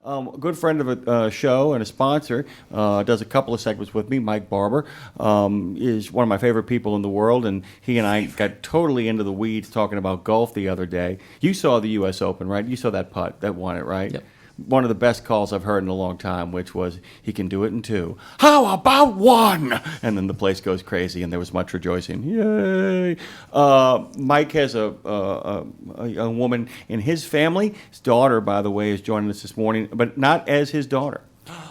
A good friend of a show and a sponsor, does a couple of segments with me. Mike Barbour is one of my favorite people in the world, and he and I got totally into the weeds talking about golf the other day. You saw the U.S. Open, right? You saw that putt that won it, right? Yep. One of the best calls I've heard in a long time, which was, he can do it in two. How about one? And then the place goes crazy, and there was much rejoicing. Yay! Mike has a woman in his family. His daughter, by the way, is joining us this morning, but not as his daughter.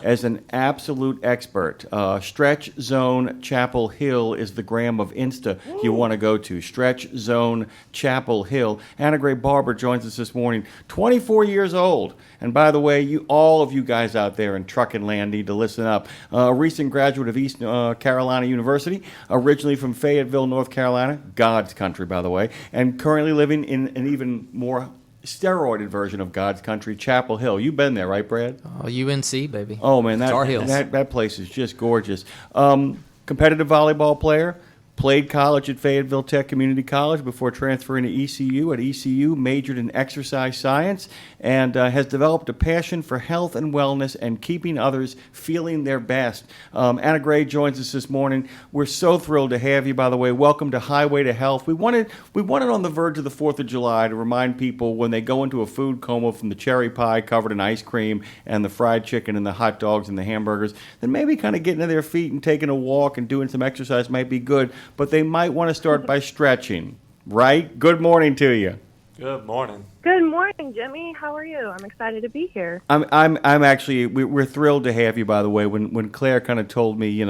As an absolute expert. Stretch Zone Chapel Hill is the gram of Insta you want to go to. Stretch Zone Chapel Hill. Anna Gray Barbour joins us this morning, 24 years old. And by the way, all of you guys out there in trucking land need to listen up. A recent graduate of East Carolina University, originally from Fayetteville, North Carolina, God's country, by the way, and currently living in an even more steroided version of God's country, Chapel Hill. You've been there, right, Brad? Oh, UNC, baby. Oh, man, Tar Heels. that place is just gorgeous. Competitive volleyball player. Played college at Fayetteville Tech Community College before transferring to ECU. At ECU, majored in exercise science and has developed a passion for health and wellness and keeping others feeling their best. Anna Gray joins us this morning. We're so thrilled to have you, by the way. Welcome to Highway to Health. We wanted on the verge of the 4th of July to remind people when they go into a food coma from the cherry pie covered in ice cream and the fried chicken and the hot dogs and the hamburgers, then maybe kind of getting to their feet and taking a walk and doing some exercise might be good. But they might want to start by stretching, right? Good morning to you. Good morning. Good morning, Jimmy. How are you? I'm excited to be here. I'm actually, we're thrilled to have you, by the way. When Claire kind of told me,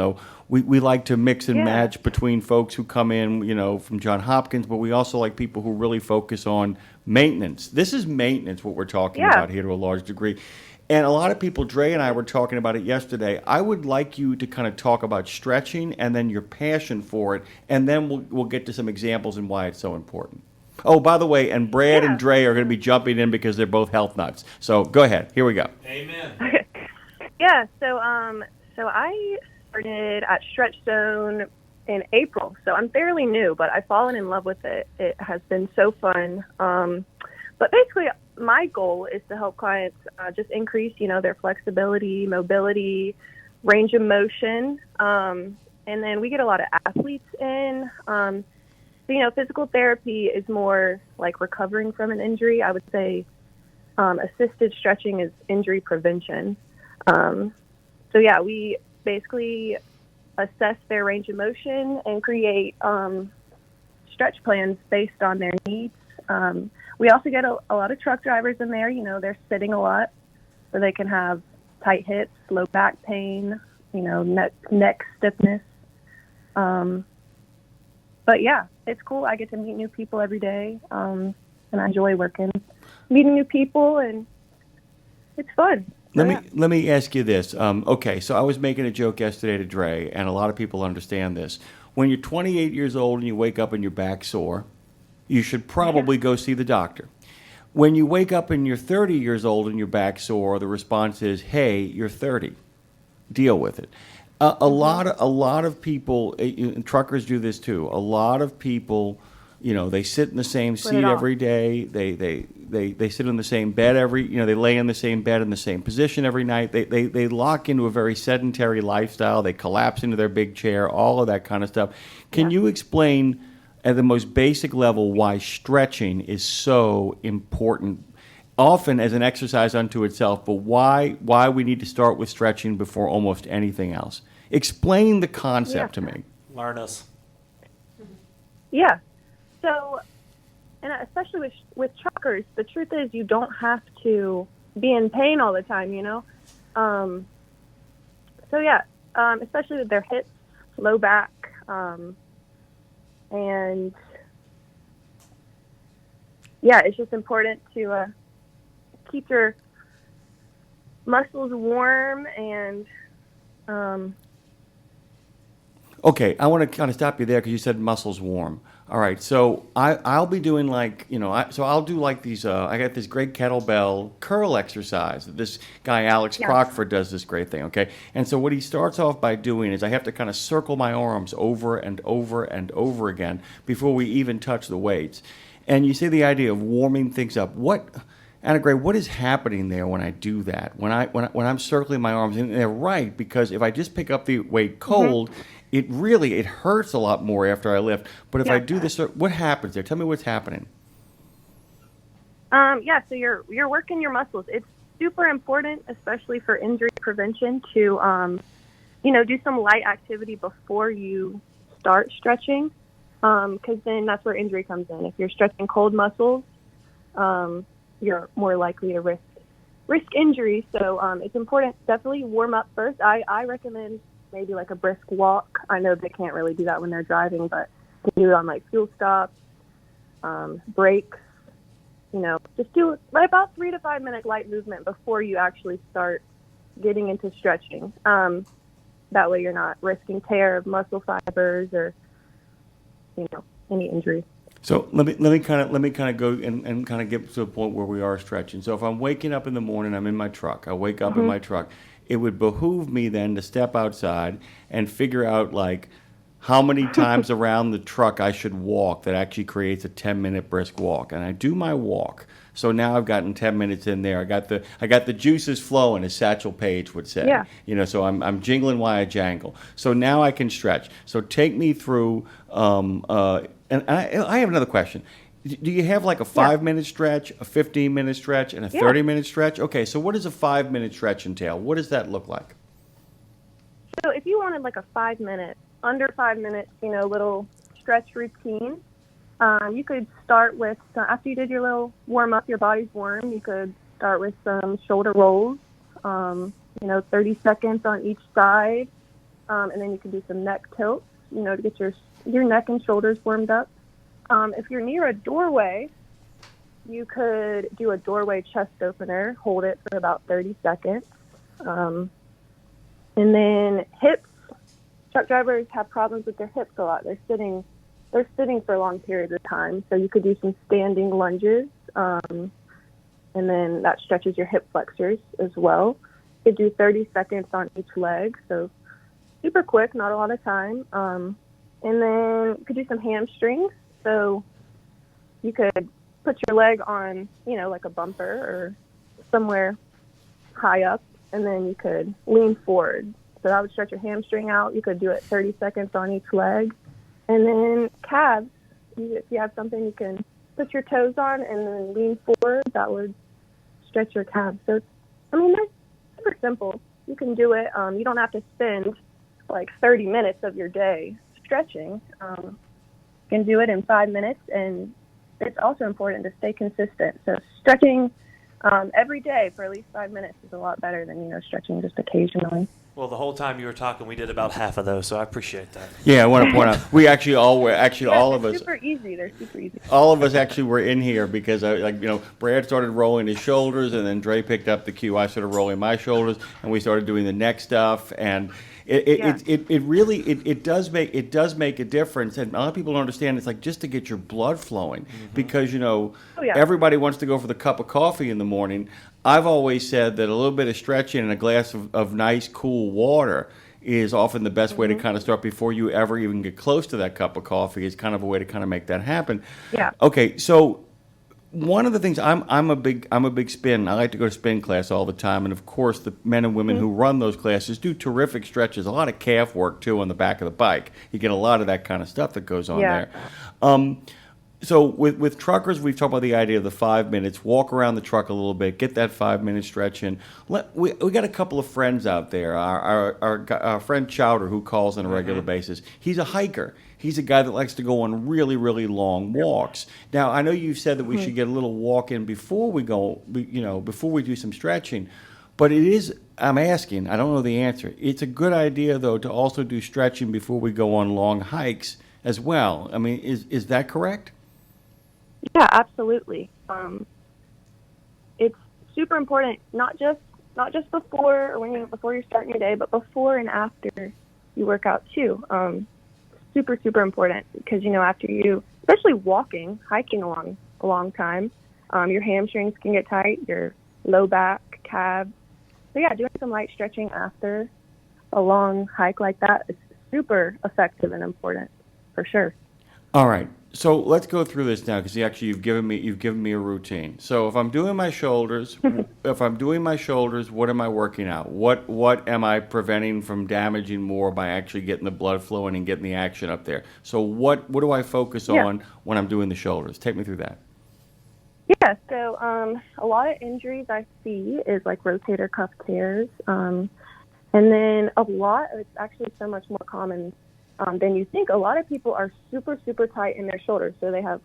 we like to mix and match between folks who come in, from Johns Hopkins, but we also like people who really focus on maintenance. This is maintenance, what we're talking about here to a large degree. And a lot of people, Dre and I were talking about it yesterday. I would like you to kind of talk about stretching and then your passion for it, and then we'll get to some examples and why it's so important. Oh, by the way, and Brad and Dre are going to be jumping in because they're both health nuts. So go ahead. Here we go. Amen. Yeah, so I started at Stretch Zone in April, so I'm fairly new, but I've fallen in love with it. It has been so fun. But basically, my goal is to help clients just increase, their flexibility, mobility, range of motion. And then we get a lot of athletes in. So, physical therapy is more like recovering from an injury. I would say assisted stretching is injury prevention. We basically assess their range of motion and create stretch plans based on their needs. We also get a lot of truck drivers in there. They're sitting a lot, so they can have tight hips, low back pain, neck stiffness. But yeah, it's cool. I get to meet new people every day, and I enjoy meeting new people, and it's fun. Let me ask you this. Okay, so I was making a joke yesterday to Dre, and a lot of people understand this. When you're 28 years old and you wake up and your back's sore, you should probably go see the doctor. When you wake up and you're 30 years old and your back's sore, the response is, "Hey, you're 30. Deal with it." A lot of people, and truckers do this too. A lot of people, they sit in the same seat every day. They sit in the same bed they lay in the same bed in the same position every night. They lock into a very sedentary lifestyle. They collapse into their big chair, all of that kind of stuff. Can you explain at the most basic level why stretching is so important, often as an exercise unto itself, but why we need to start with stretching before almost anything else? Explain the concept to me. Learn us. Yeah. So, and especially with truckers, the truth is you don't have to be in pain all the time, especially with their hips, low back, and it's just important to keep your muscles warm and Okay, I want to kind of stop you there because you said muscles warm. All right, so I'll be doing I'll do like these, I got this great kettlebell curl exercise. This guy, Alex Crockford, does this great thing, okay? And so what he starts off by doing is I have to kind of circle my arms over and over and over again before we even touch the weights. And you see the idea of warming things up. Anna Gray, what is happening there when I do that? When I'm circling my arms, and they're right, because if I just pick up the weight cold, it hurts a lot more after I lift. But if I do this, what happens there? Tell me what's happening. So you're working your muscles. It's super important, especially for injury prevention, to do some light activity before you start stretching, because then that's where injury comes in. If you're stretching cold muscles, you're more likely to risk injury. So it's important. Definitely warm up first. I recommend maybe like a brisk walk. I know they can't really do that when they're driving, but you can do it on like fuel stops, breaks. Just do about 3 to 5 minute light movement before you actually start getting into stretching. That way you're not risking tear of muscle fibers or any injury. So let me kind of go and kind of get to a point where we are stretching. So if I'm waking up in the morning, I'm in my truck. I wake up in my truck. It would behoove me then to step outside and figure out like how many times around the truck I should walk that actually creates a 10-minute brisk walk. And I do my walk. So now I've gotten 10 minutes in there. I got the juices flowing, as Satchel Paige would say. Yeah. So I'm jingling while I jangle. So now I can stretch. So take me through. And I have another question. Do you have like a 5-minute stretch, a 15-minute stretch, and a 30-minute stretch? Okay, so what does a 5-minute stretch entail? What does that look like? So if you wanted like a 5-minute, under 5 minutes, little stretch routine, you could start with, after you did your little warm up, your body's warm, you could start with some shoulder rolls, 30 seconds on each side, and then you could do some neck tilts, to get your neck and shoulders warmed up. If you're near a doorway, you could do a doorway chest opener, hold it for about 30 seconds. And then hips. Truck drivers have problems with their hips a lot. They're sitting for long periods of time. So you could do some standing lunges, and then that stretches your hip flexors as well. You could do 30 seconds on each leg, so super quick, not a lot of time. And then you could do some hamstrings. So you could put your leg on, like a bumper or somewhere high up, and then you could lean forward. So that would stretch your hamstring out. You could do it 30 seconds on each leg. And then calves, if you have something you can put your toes on and then lean forward, that would stretch your calves. So, they're super simple. You can do it. You don't have to spend like 30 minutes of your day stretching. You can do it in 5 minutes, and it's also important to stay consistent. So stretching every day for at least 5 minutes is a lot better than, stretching just occasionally. Well, the whole time you were talking, we did about half of those, so I appreciate that. Yeah, I want to point out, we actually all were, all of us. Super easy. They're super easy. All of us actually were in here because, Brad started rolling his shoulders, and then Dre picked up the cue. I started rolling my shoulders, and we started doing the neck stuff, and it really does make a difference. And a lot of people don't understand. It's like just to get your blood flowing, because everybody wants to go for the cup of coffee in the morning. I've always said that a little bit of stretching and a glass of nice, cool water is often the best way to kind of start before you ever even get close to that cup of coffee. Is kind of a way to kind of make that happen. Yeah. Okay, so one of the things I'm a big spin. I like to go to spin class all the time, and of course the men and women who run those classes do terrific stretches. A lot of calf work too on the back of the bike. You get a lot of that kind of stuff that goes on there. So with truckers, we've talked about the idea of the 5 minutes. Walk around the truck a little bit, get that 5-minute stretch in. We got a couple of friends out there. Our friend Chowder, who calls on a regular basis, he's a hiker. He's a guy that likes to go on really, really long walks. Now, I know you've said that we should get a little walk in before we go, before we do some stretching. But it is, I'm asking, I don't know the answer. It's a good idea, though, to also do stretching before we go on long hikes as well. Is that correct? Yeah, absolutely. It's super important, not just before or before you're starting your day, but before and after you work out too. Super, super important because after you, especially hiking a long time, your hamstrings can get tight, your low back, calves. So yeah, doing some light stretching after a long hike like that is super effective and important for sure. All right. So let's go through this now, because actually you've given me a routine. So if I'm doing my shoulders, what am I working out? What am I preventing from damaging more by actually getting the blood flowing and getting the action up there? So what do I focus on when I'm doing the shoulders? Take me through that. Yeah, so a lot of injuries I see is like rotator cuff tears. And then it's actually so much more common than you think. A lot of people are super, super tight in their shoulders, so they have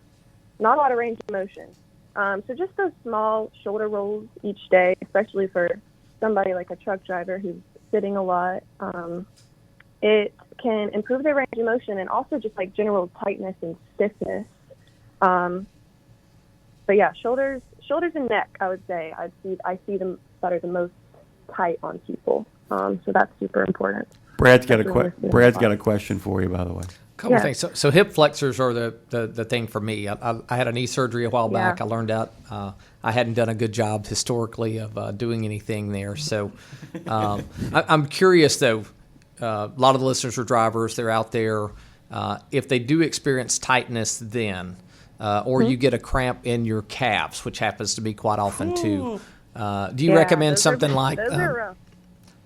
not a lot of range of motion. So just those small shoulder rolls each day, especially for somebody like a truck driver who's sitting a lot, it can improve their range of motion and also just like general tightness and stiffness. But yeah, shoulders and neck, I would say I see them that are the most tight on people. So that's super important. Brad's got a question for you, by the way. Couple things. So hip flexors are the thing for me. I had a knee surgery a while back. I learned out I hadn't done a good job historically of doing anything there. So I'm curious, though. A lot of the listeners are drivers. They're out there. If they do experience tightness then, or you get a cramp in your calves, which happens to be quite often too, do you recommend something like... Those are rough.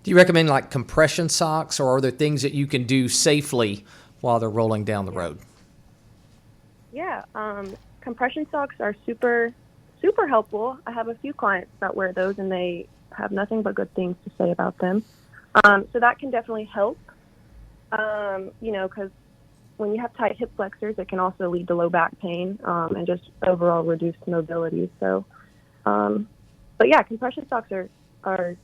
Do you recommend like compression socks, or are there things that you can do safely while they're rolling down the road? Yeah, compression socks are super, super helpful. I have a few clients that wear those, and they have nothing but good things to say about them. So that can definitely help, because when you have tight hip flexors, it can also lead to low back pain and just overall reduced mobility. So, but yeah, compression socks are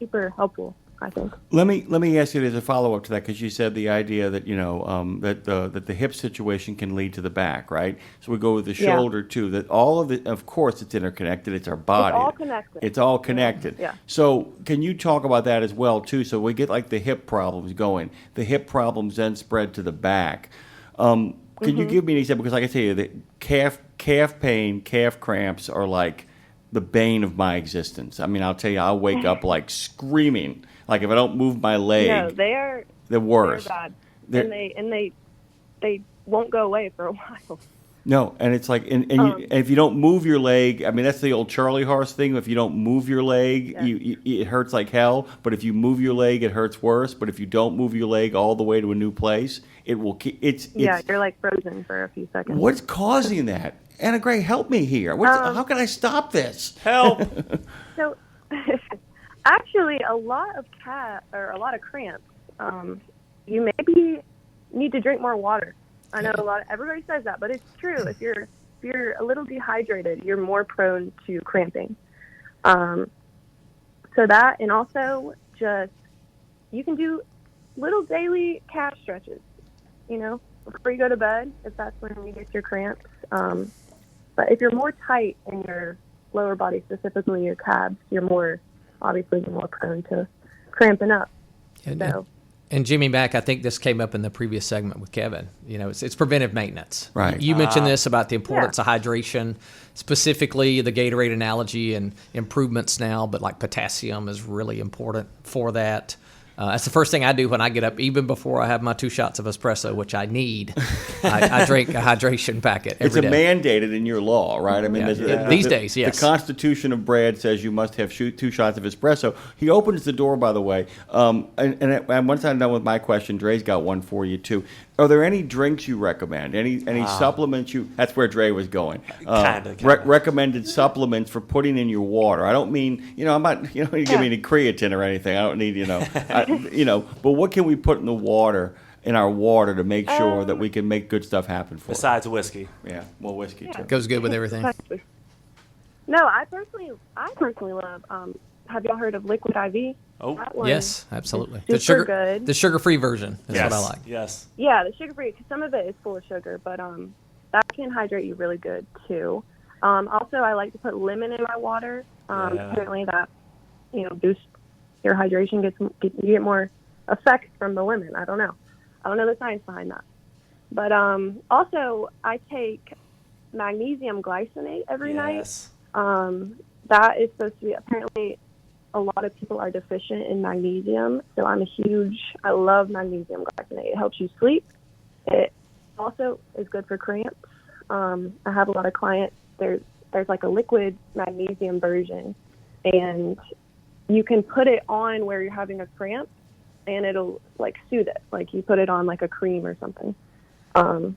super helpful, I think. Let me ask you as a follow up to that, because you said the idea that that the hip situation can lead to the back, right? So we go with the shoulder too. That all of it, of course, it's interconnected. It's our body. It's all connected. It's all connected. Yeah. So can you talk about that as well too? So we get like the hip problems going. The hip problems then spread to the back. Can you give me an example? Because like I tell you, the calf pain, calf cramps are like the bane of my existence. I mean, I'll tell you, I'll wake up like screaming. Like if I don't move my leg, No, they're worse. They're bad. And they won't go away for a while. No, and it's like, and if you don't move your leg, I mean, that's the old Charlie horse thing. If you don't move your leg, it hurts like hell. But if you move your leg, it hurts worse. But if you don't move your leg all the way to a new place, it will. You're like frozen for a few seconds. What's causing that? Anna Gray, help me here. How can I stop this? Help! So, actually, a lot of cramps. You maybe need to drink more water. I know everybody says that, but it's true. If you're a little dehydrated, you're more prone to cramping. So that, and also just you can do little daily calf stretches. Before you go to bed, if that's when you get your cramps. But if you're more tight in your lower body, specifically your calves, you're more prone to cramping up. And Jimmy Mack, I think this came up in the previous segment with Kevin. It's preventive maintenance. Right. You mentioned this about the importance of hydration, specifically the Gatorade analogy and improvements now, but like potassium is really important for that. That's the first thing I do when I get up, even before I have my 2 shots of espresso, which I need. I drink a hydration packet every day. It's mandated in your law, right? I mean, these days, yes. The Constitution of Brad says you must have 2 shots of espresso. He opens the door, by the way. And once I'm done with my question, Dre's got one for you, too. Are there any drinks you recommend? Any supplements you... That's where Dre was going. Kinda. Recommended supplements for putting in your water. I don't mean... I'm not... You don't give me any creatine or anything. I don't need, but what can we put in our water to make sure that we can make good stuff happen for us? Besides whiskey. Yeah, well, whiskey, too. Goes good with everything. No, I personally love, have y'all heard of Liquid IV? Oh, yes, absolutely. Super good. The sugar-free version is what I like. Yes. Yeah, the sugar-free, because some of it is full of sugar, but that can hydrate you really good, too. Also, I like to put lemon in my water. Apparently that, boosts your hydration, you get more effect from the lemon. I don't know the science behind that. But also, I take magnesium glycinate every night. That is supposed to be, apparently, a lot of people are deficient in magnesium. So I love magnesium glycinate. It helps you sleep. It also is good for cramps. I have a lot of clients. There's like a liquid magnesium version, and you can put it on where you're having a cramp, and it'll like soothe it. Like you put it on like a cream or something. So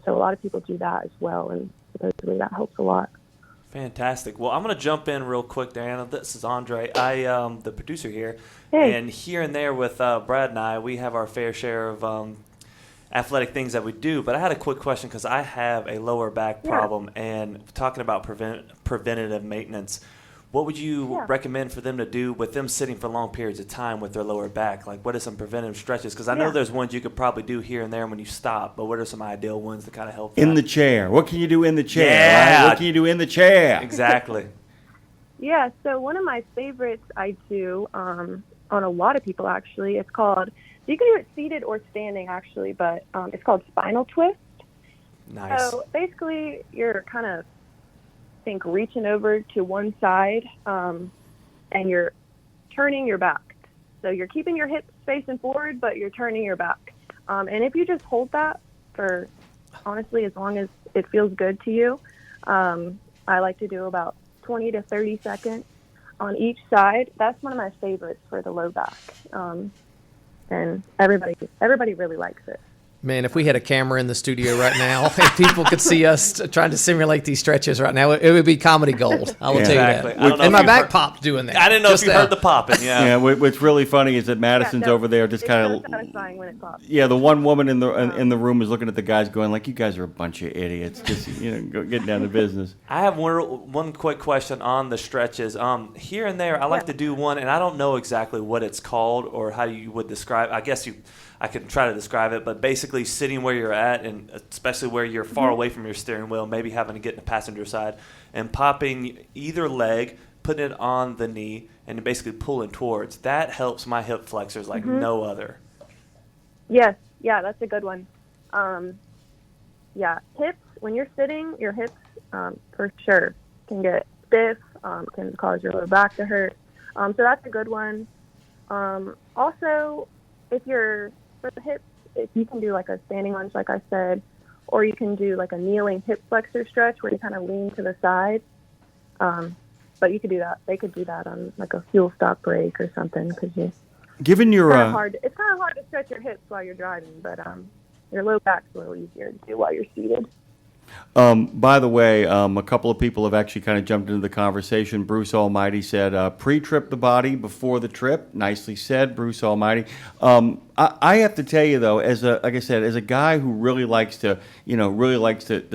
a lot of people do that as well, and supposedly that helps a lot. Fantastic. Well, I'm going to jump in real quick, Diana. This is Andre. I the producer here. Hey. And here and there with Brad and I, we have our fair share of athletic things that we do. But I had a quick question because I have a lower back problem. And talking about preventative maintenance, what would you recommend for them to do with them sitting for long periods of time with their lower back? Like, what are some preventative stretches? Because I know there's ones you could probably do here and there when you stop, but what are some ideal ones to kind of help In that? the chair. What can you do in the chair? Yeah. Right? What can you do in the chair? Exactly. Yeah, so one of my favorites I do on a lot of people, actually, it's called, you can do it seated or standing, actually, but it's called spinal twist. Nice. So basically, you're kind of, reaching over to one side, and you're turning your back. So you're keeping your hips facing forward, but you're turning your back. And if you just hold that for, honestly, as long as it feels good to you, I like to do about 20 to 30 seconds on each side. That's one of my favorites for the low back. And everybody really likes it. Man, if we had a camera in the studio right now, if people could see us trying to simulate these stretches right now, it would be comedy gold. I will tell Exactly. you I don't that. know And if my you back heard- popped doing that. I didn't know Just if you now. heard the popping. Yeah. Yeah, what's really funny is that Madison's over there just it's kind of. so satisfying when it pops. Yeah, the one woman in the room is looking at the guys, going like, "You guys are a bunch of idiots. Just go get down to business." I have one quick question on the stretches. Here and there, I like to do one, and I don't know exactly what it's called or how you would describe. I guess I could try to describe it, but basically sitting where you're at, and especially where you're far away from your steering wheel, maybe having to get in the passenger side, and popping either leg, putting it on the knee, and basically pulling towards. That helps my hip flexors like no other. Yes, yeah, that's a good one. Hips, when you're sitting, your hips for sure can get stiff, can cause your lower back to hurt. So that's a good one. Also, if you're, for the hips, if you can do like a standing lunge, like I said, or you can do like a kneeling hip flexor stretch where you kind of lean to the side. But you could do that. They could do that on like a fuel stop break or something, because Given your it's kind of hard to stretch your hips while you're driving, but your low back's a little easier to do while you're seated. by the way, a couple of people have actually kind of jumped into the conversation. Bruce Almighty said, "Pre-trip the body before the trip." Nicely said, Bruce Almighty. I have to tell you though, like I said, as a guy who really likes to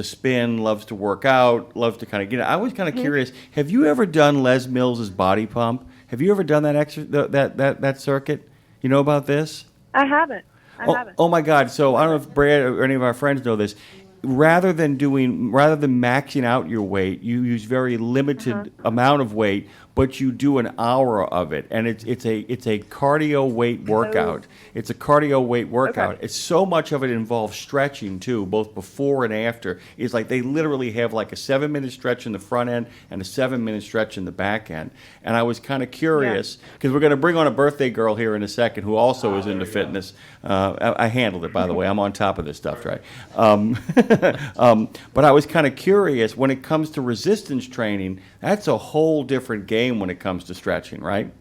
spin, loves to work out, loves to kind of I was kind of curious. Have you ever done Les Mills's body pump? Have you ever done that circuit? You know about this? I haven't. I haven't. Oh my God! So I don't know if Brad or any of our friends know this. Rather than maxing out your weight, you use very limited amount of weight, but you do an hour of it, and it's a cardio weight workout. It's a cardio weight workout. Okay. It's so much of it involves stretching too, both before and after. It's like they literally have like a 7-minute stretch in the front end and a 7-minute stretch in the back end. And I was kind of curious because we're going to bring on a birthday girl here in a second who also is into fitness. I handled it, by the way. I'm on top of this stuff, right? But I was kind of curious when it comes to resistance training. That's a whole different game when it comes to stretching, right?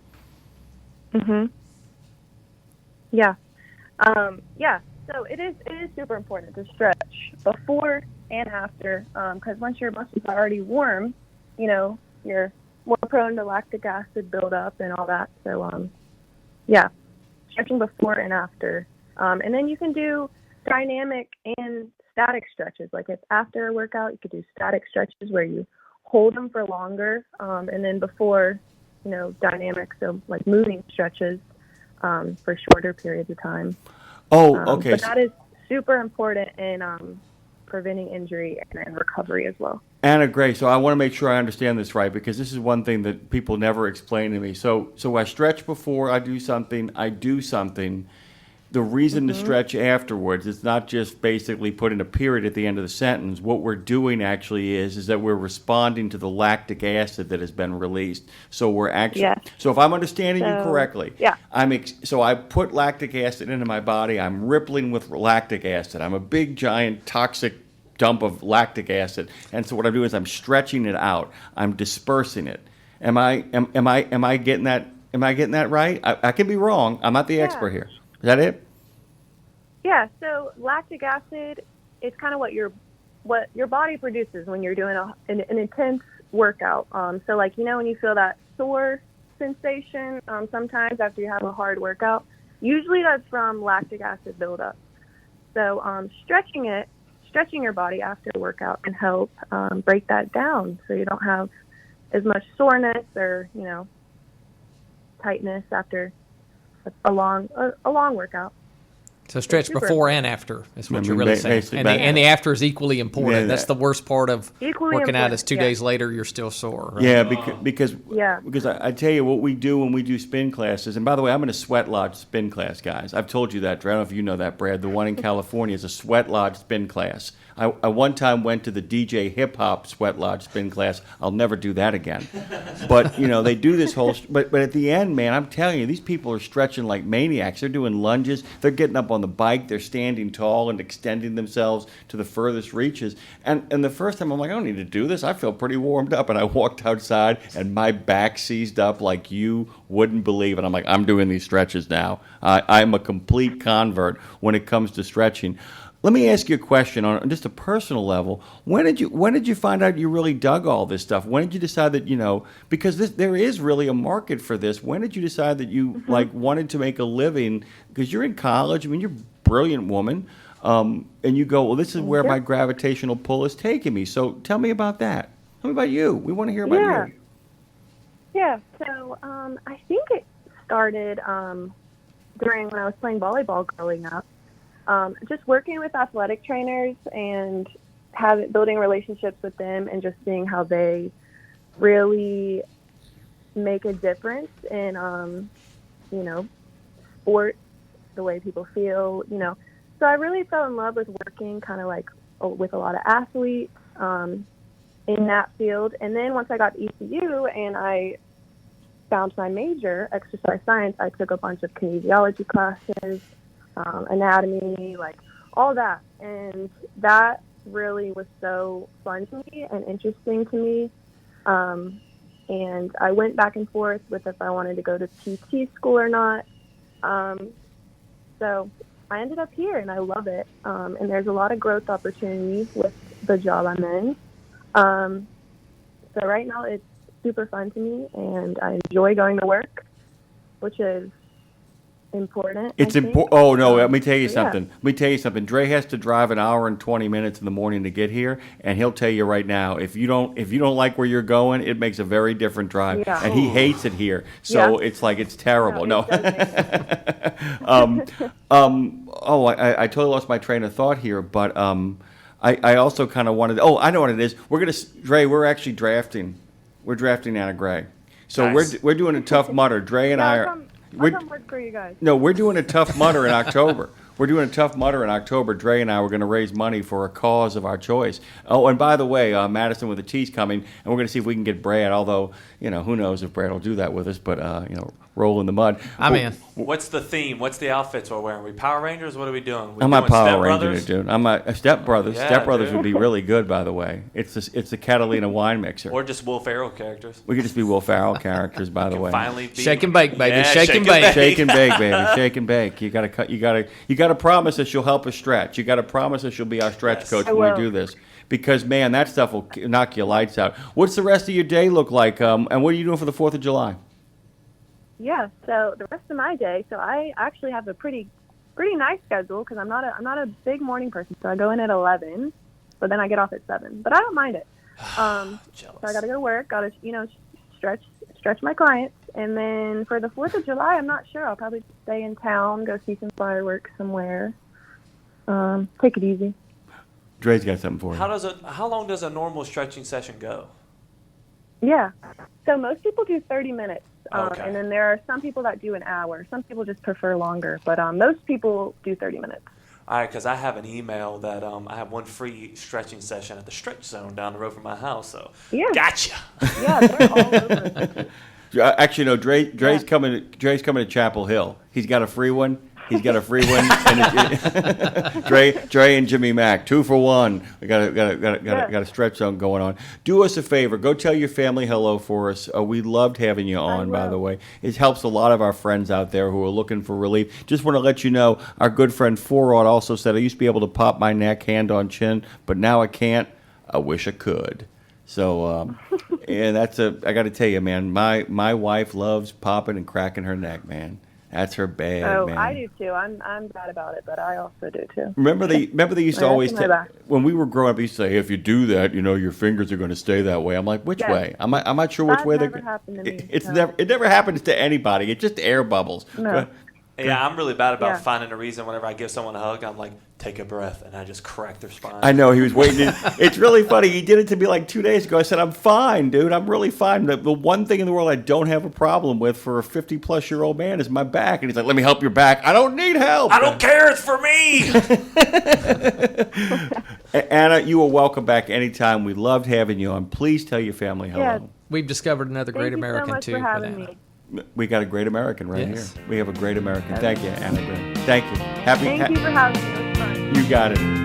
Yeah. So it is super important to stretch before and after, because once your muscles are already warm, you're more prone to lactic acid buildup and all that. So, stretching before and after. And then you can do dynamic and static stretches. Like if after a workout, you could do static stretches where you hold them for longer, and then before, dynamic, so like moving stretches for shorter periods of time. Oh, okay. But that is super important in preventing injury and recovery as well. Anna Gray, so I want to make sure I understand this right, because this is one thing that people never explain to me. So I stretch before I do something, the reason to stretch afterwards, it's not just basically putting a period at the end of the sentence. What we're doing actually is that we're responding to the lactic acid that has been released. So we're actually, Yes. so if I'm understanding you So, correctly, yeah. so I put lactic acid into my body. I'm rippling with lactic acid. I'm a big, giant, toxic dump of lactic acid. And so what I'm doing is I'm stretching it out. I'm dispersing it. Am I getting that? Am I getting that right? I could be wrong. I'm not the expert here. Is that it? Yeah, so lactic acid is kind of what your body produces when you're doing an intense workout. So like, when you feel that sore sensation sometimes after you have a hard workout, usually that's from lactic acid buildup. So stretching your body after a workout can help break that down so you don't have as much soreness or, tightness after a long workout. So stretch Super before and after is what you're really saying. basically, And the after is equally important. Yeah, That's the worst part of Equally working out is important, 2 yeah. days later you're still sore. Right? Yeah, because Yeah. I tell you what we do when we do spin classes. And by the way, I'm in a Sweat Lodge spin class, guys. I've told you that. I don't know if you know that, Brad. The one in California is a Sweat Lodge spin class. I one time went to the DJ Hip Hop Sweat Lodge spin class. I'll never do that again. But they do this whole. But at the end, man, I'm telling you, these people are stretching like maniacs. They're doing lunges. They're getting up on the bike. They're standing tall and extending themselves to the furthest reaches. And the first time I'm like, I don't need to do this. I feel pretty warmed up. And I walked outside and my back seized up like you wouldn't believe. And I'm like, I'm doing these stretches now. I'm a complete convert when it comes to stretching. Let me ask you a question on just a personal level. When did you find out you really dug all this stuff? When did you decide that because there is really a market for this? When did you decide that you wanted to make a living? Because you're in college. I mean, you're a brilliant woman, and you go, well, this is where my gravitational pull is taking me. So tell me about that. Tell me about you. We want to hear about you. Yeah. So I think it started during when I was playing volleyball growing up. Just working with athletic trainers and building relationships with them and just seeing how they really make a difference in, sports, the way people feel, So I really fell in love with working kind of like with a lot of athletes in that field. And then once I got to ECU and I found my major, exercise science, I took a bunch of kinesiology classes, anatomy, like all that. And that really was so fun to me and interesting to me. And I went back and forth with if I wanted to go to PT school or not. So I ended up here and I love it. And there's a lot of growth opportunity with the job I'm in. So right now it's super fun to me and I enjoy going to work, which is important. It's important. Oh no! Let me tell you yeah. something. Let me tell you something. Dre has to drive an hour and 20 minutes in the morning to get here, and he'll tell you right now, if you don't like where you're going, it makes a very different drive, Yeah. and he hates it here. So Yeah. it's like it's terrible. No, No. it does I totally lost my train of thought here, but I also kind of wanted. Oh, I know what it is. Dre. We're actually drafting. We're drafting Anna Gray. So Nice. we're doing a Tough Mudder. Dre and I are. I'll come work for you guys. No, we're doing a Tough Mudder in October. We're doing a Tough Mudder in October. Dre and I were going to raise money for a cause of our choice. Oh, and by the way, Madison with a T's coming, and we're going to see if we can get Brad, although, who knows if Brad will do that with us, but, roll in the mud. I'm in. What's the theme? What's the outfits we're wearing? We Power Rangers? What are we doing? I'm not doing Power Step Ranger, Brothers? dude. I'm a Step Brothers. Yeah, Step Brothers dude. would be really good, by the way. It's the Catalina wine mixer. Or just Will Ferrell characters? We could just be Will Ferrell characters, by the way. Finally be... Shake and bake, baby. Yeah, Shake and bake. Shake and bake, baby. Shake and bake. You gotta promise us you'll help us stretch. You gotta promise us you'll be our stretch Yes. coach I when will. we do this. Because man, that stuff will knock your lights out. What's the rest of your day look like? And what are you doing for the 4th of July? Yeah, so the rest of my day, so I actually have a pretty nice schedule because I'm not a big morning person. So I go in at 11, but then I get off at 7. But I don't mind it. So I got to go to work, got to stretch my clients, and then for the 4th of July, I'm not sure. I'll probably stay in town, go see some fireworks somewhere. Take it easy. Dre's got something for you. How long does a normal stretching session go? Yeah. So most people do 30 minutes. Okay. And then there are some people that do an hour. Some people just prefer longer, but most people do 30 minutes. All right, because I have an email that I have one free stretching session at the Stretch Zone down the road from my house. So, Yeah. gotcha. Yeah, they're all over. Actually, no. Dre's coming. Dre's coming to Chapel Hill. He's got a free one. He's got a free one. And Dre and Jimmy Mack, 2 for 1. We got a stretch zone going on. Do us a favor. Go tell your family hello for us. We loved having you on, by the way. It helps a lot of our friends out there who are looking for relief. Just want to let you know, our good friend Forrod also said, I used to be able to pop my neck, hand on chin, but now I can't. I wish I could. So, and I got to tell you, man, my wife loves popping and cracking her neck, man. That's her bag, man. I do too. I'm bad about it, but I also do too. Remember they used to always back. when we were growing up. They used to say, if you do that, your fingers are going to stay that way. I'm like, which way? I'm not sure which way. That never happened to me. It never happens to anybody. It's just air bubbles. No. Yeah, I'm really bad about finding a reason whenever I give someone a hug. I'm like, take a breath, and I just crack their spine. I know, he was waiting. It's really funny. He did it to me like 2 days ago. I said, I'm fine, dude. I'm really fine. The one thing in the world I don't have a problem with for a 50-plus-year-old man is my back. And he's like, let me help your back. I don't need help. I don't care. It's for me. Anna, you are welcome back anytime. We loved having you on. Please tell your family hello. Yeah. We've discovered another great American, Thank you too. so much for with having Anna. me. We got a great American right Yes. here. We have a great American. Thank you, Anna. Thank you. Thank you for having me. It was fun. You got it.